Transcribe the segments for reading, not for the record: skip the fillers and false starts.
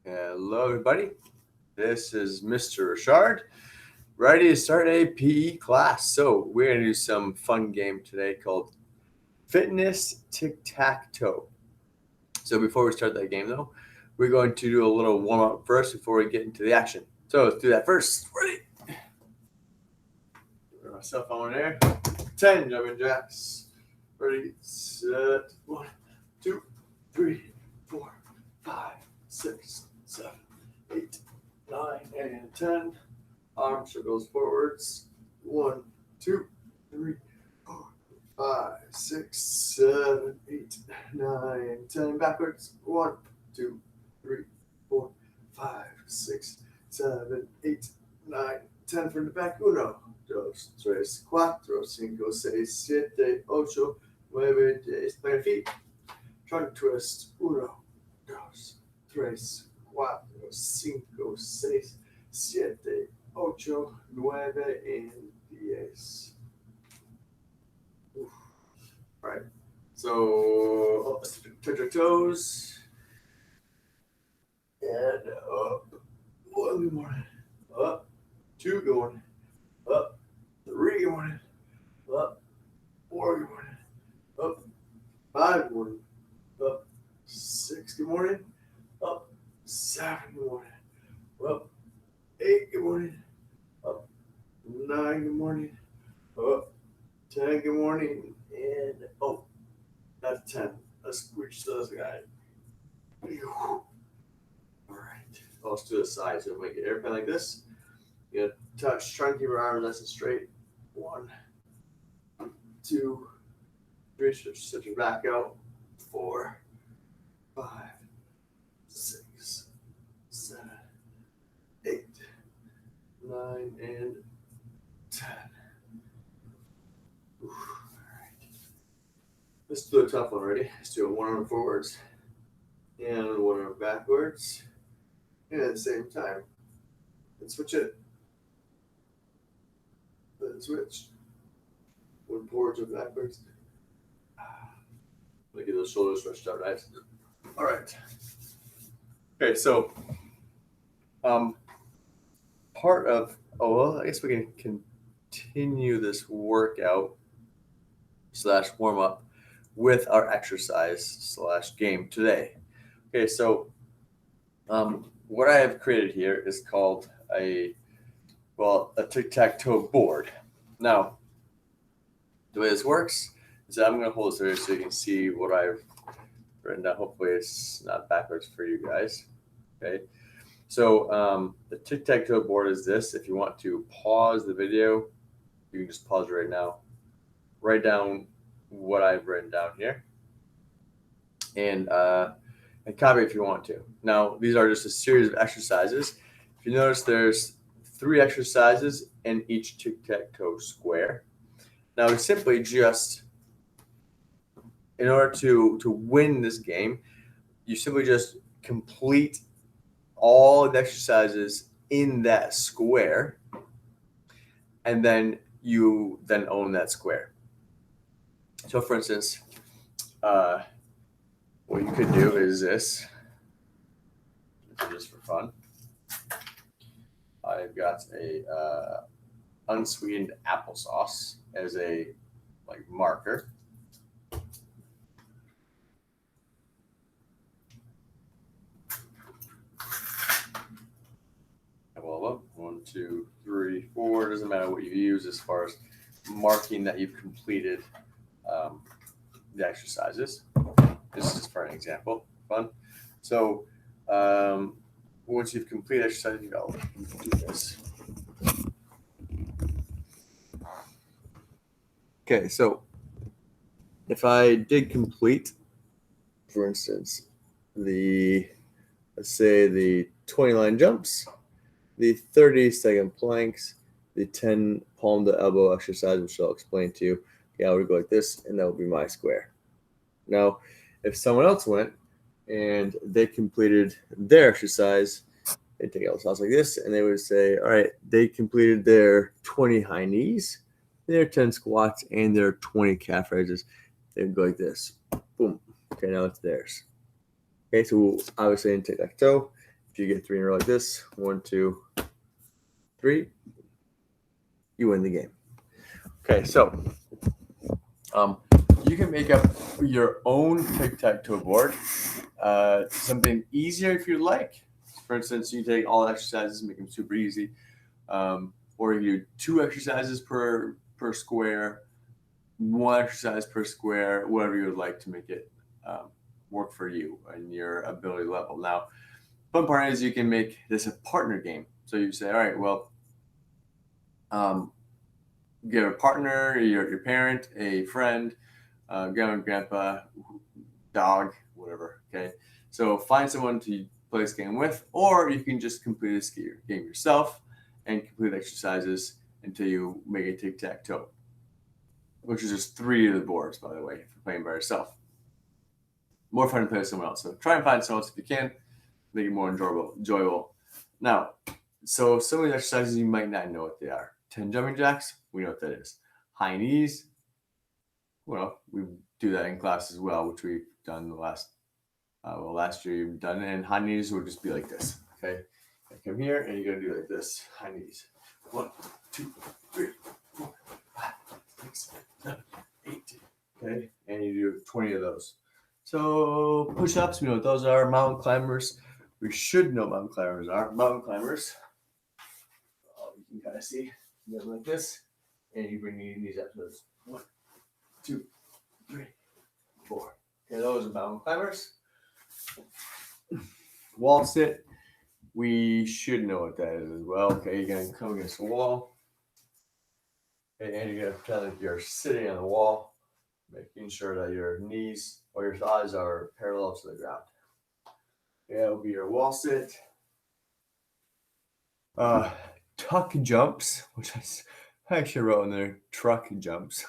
Hello, everybody. This is Mr. Richard, ready to start a PE class. So we're going to do some fun game today called Fitness Tic-Tac-Toe. So before we start that game, though, we're going to do a little warm-up first before we get into the action. So let's do that first. Ready? Put my cell phone there. 10 jumping jacks. Ready, set, 1, 2, 3, 4, 5, 6, 7, 8, 9, and 10. Arm circles forwards. 1, 2, 3, 4, 5, 6, 7, 8, 9, 10. Backwards. 1, 2, 3, 4, 5, 6, 7, 8, 9, 10. From the back. 1, 2, 3, 4, 5, 6, 7, 8, 9, 10. Plant feet. Trunk twist. 1, 2, 3, 4, 5, 6, 7, 8, 9, and 10. All right. So touch your toes and up. 1, good morning. Up. 2, good morning. Up. 3, good morning. Up. 4, good morning. Up. 5, good morning. Up. 6, good morning. Up. 7, good morning. Up. 8, good morning. Up. 9, good morning. Up. 10, good morning. And that's 10. Let's reach those guys. All right. Let's do the side. So make an airplane like this. You touch. Try and keep your arms nice and straight. 1, 2, 3. Stretch your back out. 4, 5, 6, 7, 8, 9, and 10. All right. Let's do a tough one. Ready? Let's do a 1 arm forwards and 1 arm backwards, and at the same time, and switch it. Then switch. 1 forwards and backwards. Look at those shoulders stretched out, right? All right. Okay, so part of I guess we can continue this workout / warm up with our exercise / game today. Okay, so what I have created here is called a tic-tac-toe board. Now, the way this works is that I'm going to hold this there so you can see what I've written down. Hopefully it's not backwards for you guys. Okay, so the tic-tac-toe board is this. If you want to pause the video, you can just pause it right now. Write down what I've written down here, and copy if you want to. Now, these are just a series of exercises. If you notice, there's 3 exercises in each tic-tac-toe square. Now, we simply just, in order to win this game, you simply just complete all the exercises in that square, and then you own that square. So, for instance, what you could do is this. Just for fun, I've got a unsweetened applesauce as a marker. Well, 1, 2, 3, 4. Doesn't matter what you use as far as marking that you've completed the exercises. This is just for an example. Fun. So once you've completed exercise, you go do this. Okay, so if I did complete, for instance, let's say the 20 line jumps, the 30-second planks, the 10 palm to elbow exercise, which I'll explain to you. Okay, I would go like this, and that would be my square. Now, if someone else went and they completed their exercise, they'd take out the sauce like this, and they would say, all right, they completed their 20 high knees, their 10 squats, and their 20 calf raises. They would go like this. Boom. Okay, now it's theirs. Okay, so obviously in tic-tac-toe, If you get 3 in a row like this, 1, 2, 3, you win the game. Okay, so you can make up your own tic-tac-toe board. Something easier if you like. For instance, you take all exercises, make them super easy. Or you do 2 exercises per square, 1 exercise per square, whatever you would like to make it work for you and your ability level. Now, fun part is you can make this a partner game. So you say, all right, well, get a partner, your parent, a friend, grandma, grandpa, dog, whatever. Okay, so find someone to play this game with, or you can just complete this game yourself and complete exercises until you make a tic-tac-toe, which is just 3 of the boards, by the way, if you're playing by yourself. More fun to play with someone else. So try and find someone else if you can, make it more enjoyable. Now, so some of these exercises you might not know what they are. 10 jumping jacks, we know what that is. High knees, well, we do that in class as well, which we've done the last year you've done it. And high knees will just be like this, okay? I come here and you're gonna do like this, high knees. 1, 2, 3, 4, 5, 6, 7, 8. Okay, and you do 20 of those. So push-ups, we know what those are. Mountain climbers, we should know mountain climbers are. Mountain climbers, you can kind of see, you go like this, and you bring your knees up to those. 1, 2, 3, 4. Okay, those are mountain climbers. Wall sit, we should know what that is as well. Okay, you're gonna come against the wall. Okay, and you're gonna pretend like you're sitting on the wall, making sure that your knees or your thighs are parallel to the ground. Yeah, it'll be your wall sit. Tuck jumps, which I actually wrote in there, truck jumps.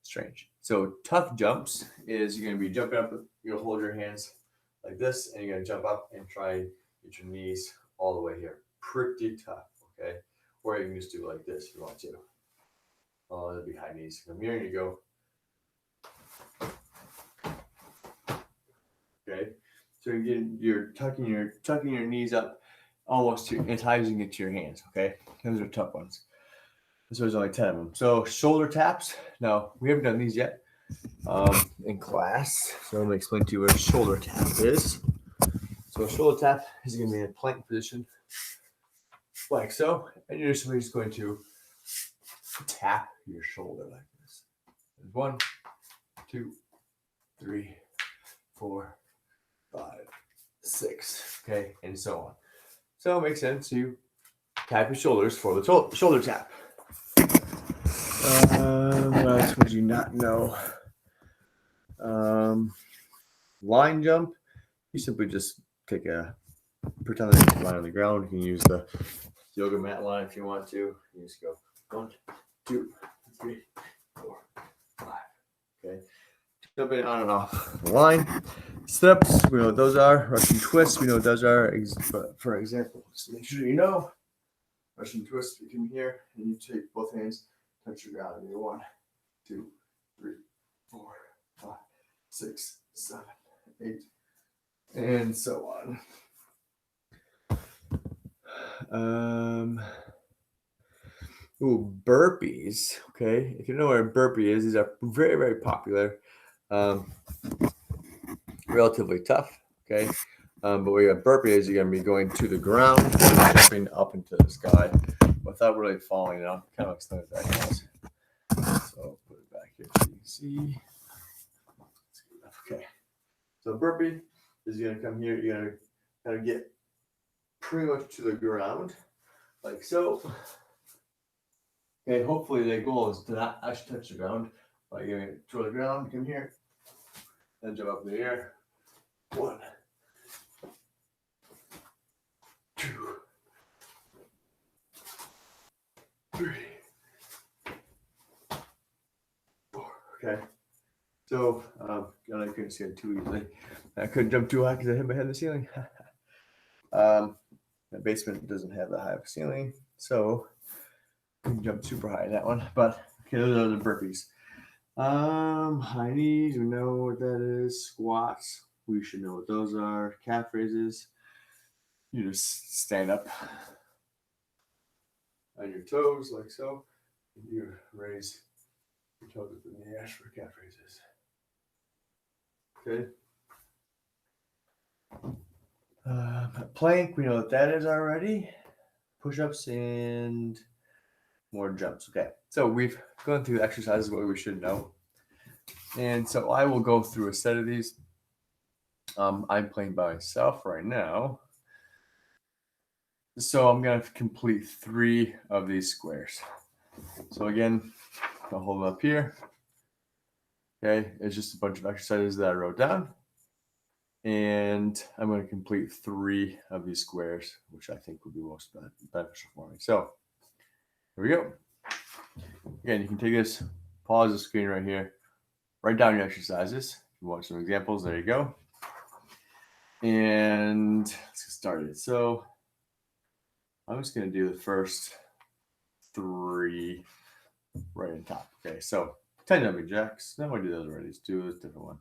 Strange. So tuck jumps is you're going to be jumping up, you'll hold your hands like this, and you're going to jump up and try and get your knees all the way here. Pretty tough, okay? Or you can just do it like this if you want to. Oh, that'd be high knees. From here you go. Okay, so you're tucking your knees up almost as high as you can get to your hands. Okay, those are tough ones. So there's only 10 of them. So shoulder taps. Now we haven't done these yet in class. So I'm gonna explain to you what a shoulder tap is. So a shoulder tap is gonna be in a plank position, like so, and you're just going to tap your shoulder like this. 1, 2, 3, 4, 5, 6, okay, and so on. So it makes sense to tap your shoulders for the shoulder tap. What else would you not know? Line jump, you simply just pretend that you line on the ground. You can use the yoga mat line if you want to. You just go 1, 2, 3, 4, 5, okay. Jumping on and off the line. Sit-ups, we know what those are. Russian twists, we know what those are. For example, just make sure you know. Russian twist, you come here and you take both hands, touch your ground, and you 1, 2, 3, 4, 5, 6, 7, 8, and so on. Burpees. Okay, if you know what a burpee is, these are very, very popular. Relatively tough. Okay, but what you have burpee is you're gonna be going to the ground, jumping up into the sky without really falling. Kind of explain what that is. So put it back here so you can see. Okay, so burpee is gonna come here. You're gonna kind of get pretty much to the ground, like so. Okay, hopefully the goal is to not actually touch the ground by giving it to the ground. Come here, then jump up in the air. 1, 2, 3, 4. Okay. So I couldn't see it too easily. I couldn't jump too high because I hit my head in the ceiling. The basement doesn't have that high of a ceiling, so I can jump super high in that one. But okay, those are the burpees. High knees, we know what that is. Squats, we should know what those are. Calf raises, You just stand up on your toes like so. You raise your toes with the knee ash for calf raises. Okay. Plank, we know what that is already. Push-ups and more jumps. Okay, so we've gone through exercises, what we should know. And so I will go through a set of these. I'm playing by myself right now. So I'm going to complete 3 of these squares. So again, I'll hold it up here. Okay, it's just a bunch of exercises that I wrote down. And I'm going to complete 3 of these squares, which I think would be most beneficial for me. So here we go. Again, you can take this, pause the screen right here, write down your exercises. If you want some examples, there you go. And let's get started. So I'm just going to do the first 3 right on top. Okay, so 10 jumping jacks. No, I do those already. Let's do a different one.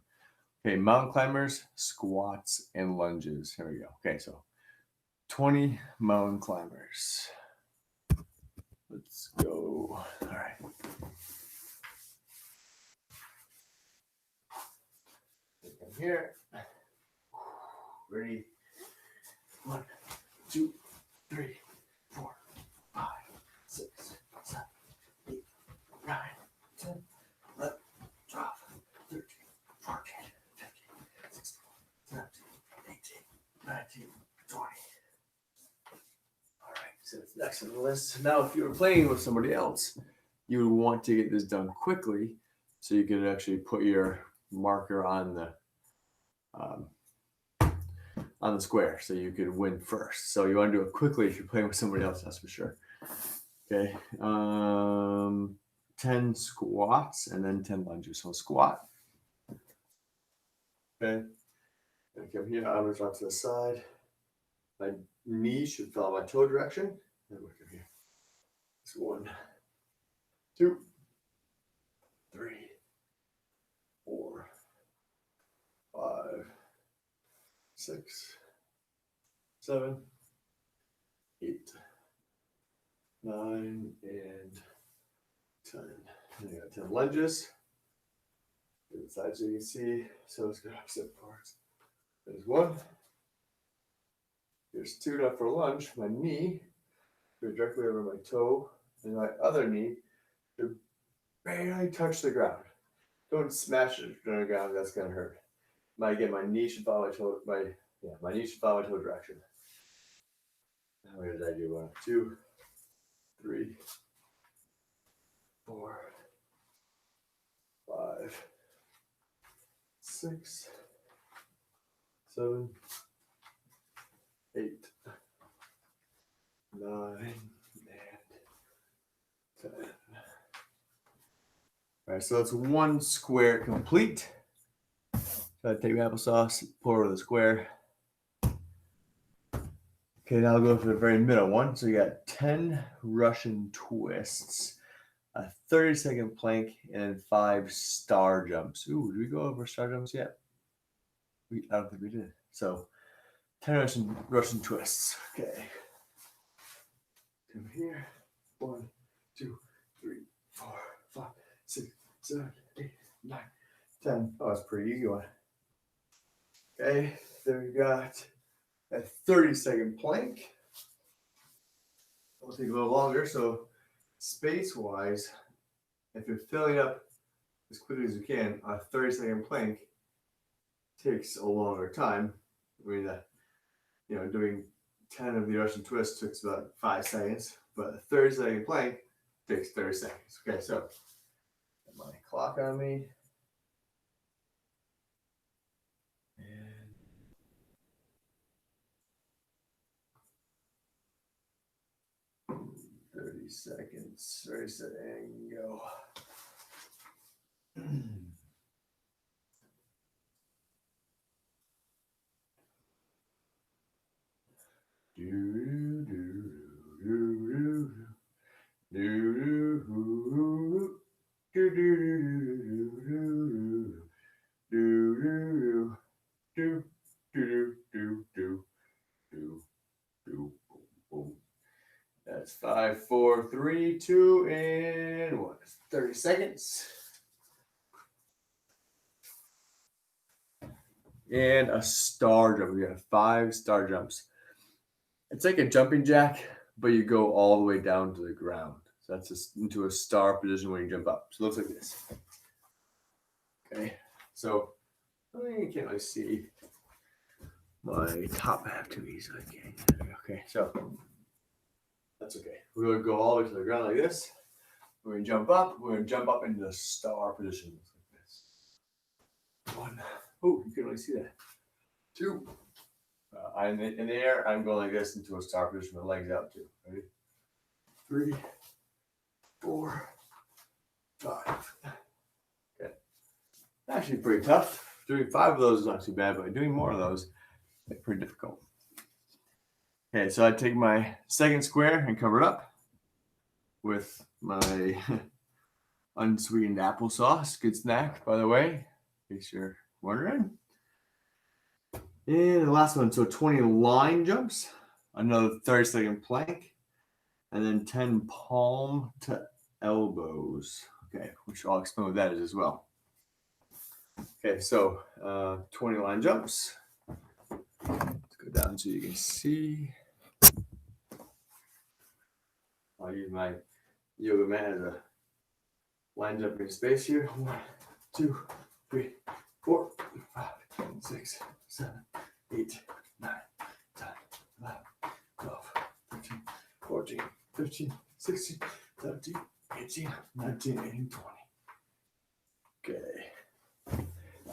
Okay, mountain climbers, squats, and lunges. Here we go. Okay, so 20 mountain climbers. Let's go. All right. Come here. Ready? 1, 2, 3, 4, 5, 6, 7, 8, 9, 10, 11, 12, 13, 14, 15, 16, 17, 18, 19, 20. All right, so it's next on the list. Now, if you were playing with somebody else, you would want to get this done quickly so you could actually put your marker on the square so you could win first. So you want to do it quickly if you're playing with somebody else, that's for sure. Okay. 10 squats and then 10 lunges. So squat. Okay. And come here, arms out to the side. My knee should follow my toe direction. And look at here. It's 1, 2, 3, 4, 5, 6, 7, 8, 9, and 10. And I got 10 lunges. The sides so you can see. So let's go opposite parts. There's 1. There's 2 now for lunge. My knee goes directly over my toe, and my other knee should barely touch the ground. Don't smash it on the ground. That's gonna hurt. My knee should follow my toe. My knee should follow my toe direction. How many did I do? 1, 2, 3, 4, 5, 6, 7, 8, 9, and 10. All right, so that's 1 square complete. So I take my applesauce, pour it over the square. Okay, now I'll go for the very middle one. So you got 10 Russian twists, a 30-second plank, and 5 star jumps. Ooh, did we go over star jumps yet? I don't think we did. So 10 Russian twists. Okay. Come here. 1, 2, 3, 4, 5, 6, 7, 8, 9, 10. Oh, that's a pretty easy one. Okay, then we got a 30-second plank. It'll take a little longer, so space-wise, if you're filling up as quickly as you can, a 30-second plank takes a longer time. I mean, doing 10 of the Russian twists takes about 5 seconds, but a 30-second plank takes 30 seconds. Okay, so got my clock on me. And 30 seconds. 30 seconds, go. 5, 4, 3, 2, and 1. 30 seconds. And a star jump. We got 5 star jumps. It's like a jumping jack, but you go all the way down to the ground. So that's just into a star position when you jump up. So it looks like this. Okay, so you can't really see my top half too easily. Okay, so that's okay. We're going to go all the way to the ground like this. We're going to jump up. We're going to jump up into the star position. Like this. 1. Oh, you can really see that. 2. I'm in the air. I'm going like this into a star position. My legs out too. Ready? 3, 4, 5. Okay. Actually pretty tough. Doing 5 of those is not too bad, but doing more of those is pretty difficult. Okay, so I take my second square and cover it up with my unsweetened applesauce. Good snack, by the way, in case you're wondering. And the last one, so 20 line jumps, another 30-second plank, and then 10 palm to elbows. Okay, which I'll explain what that is as well. Okay, so 20 line jumps. Let's go down so you can see. I'll use my yoga mat as a line jumping space here. 1, 2, 3, 4, 5, 6, 7, 8, 9, 10, 11, 12, 13, 14, 15, 16, 17, 18, 19, 18, 20. Okay.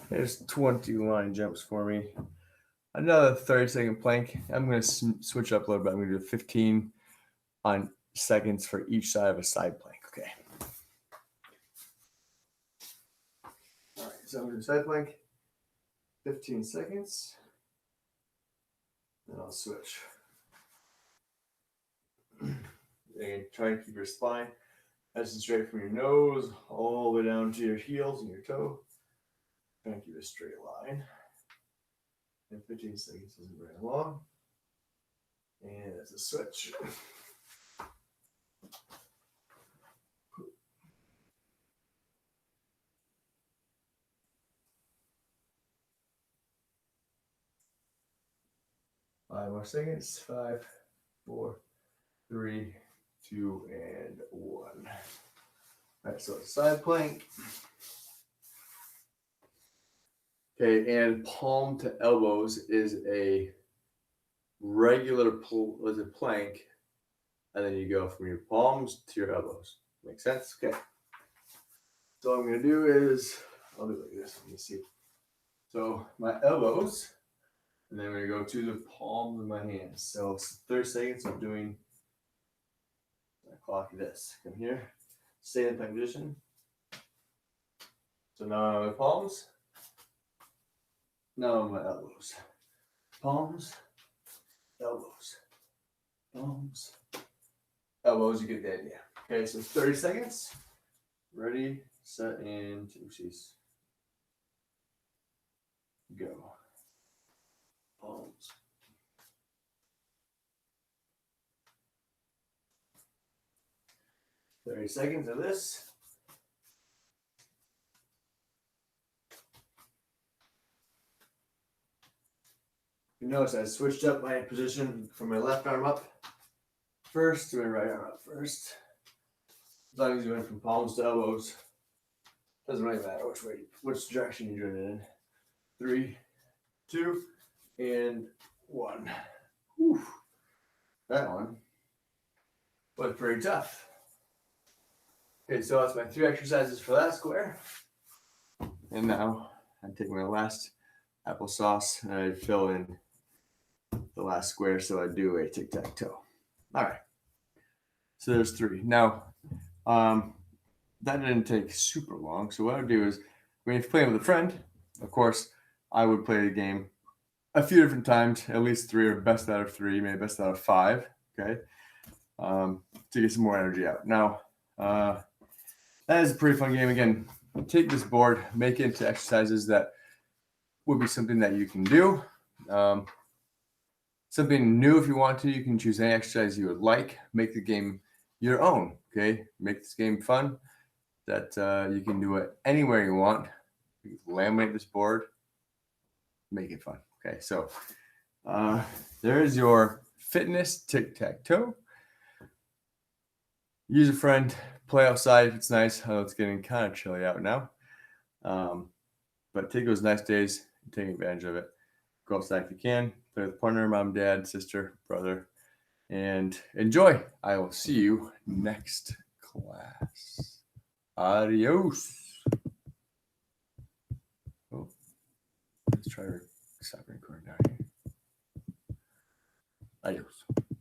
There's 20 line jumps for me. Another 30-second plank. I'm going to switch up a little bit. I'm going to do 15 on seconds for each side of a side plank. Okay. All right. So I'm going to do side plank. 15 seconds. And I'll switch. And try and keep your spine nice and straight from your nose all the way down to your heels and your toe. Try and keep a straight line. And 15 seconds isn't very long. And it's a switch. Five more seconds. 5, 4, 3, 2, and 1. All right, so side plank. Okay, and palm to elbows is a regular plank, and then you go from your palms to your elbows. Make sense? Okay. So what I'm going to do is, I'll do it like this. Let me see. So my elbows, and then we're going to go to the palms of my hands. So 30 seconds of doing my clock this. Come here, stay in plank position. So now on my palms, now on my elbows. Palms, elbows, palms, elbows. You get the idea. Okay, so 30 seconds. Ready, set, and oopsies. Go. Palms. Thirty seconds of this. You notice I switched up my position from my left arm up first to my right arm up first. As long as you went from palms to elbows, doesn't really matter which direction you're doing it in. 3, 2, and 1. Whew. That one was pretty tough. Okay, so that's my 3 exercises for that square. And now I take my last applesauce and I fill in the last square, so I do a tic-tac-toe. All right. So there's 3. Now, that didn't take super long. So what I would do is, when you're playing with a friend, of course, I would play the game a few different times, at least 3 or best out of 3, maybe best out of 5. Okay, to get some more energy out. Now, that is a pretty fun game. Again, take this board, make it into exercises that would be something that you can do. Something new if you want to. You can choose any exercise you would like. Make the game your own. Okay, make this game fun. That you can do it anywhere you want. You can laminate this board, make it fun. Okay, so there's your fitness tic-tac-toe. Use a friend, play outside if it's nice. I know it's getting kind of chilly out now. But take those nice days and take advantage of it. Go outside if you can. Play with partner, mom, dad, sister, brother, and enjoy. I will see you next class. Adios. Oh, let's try to stop recording down here. Adios.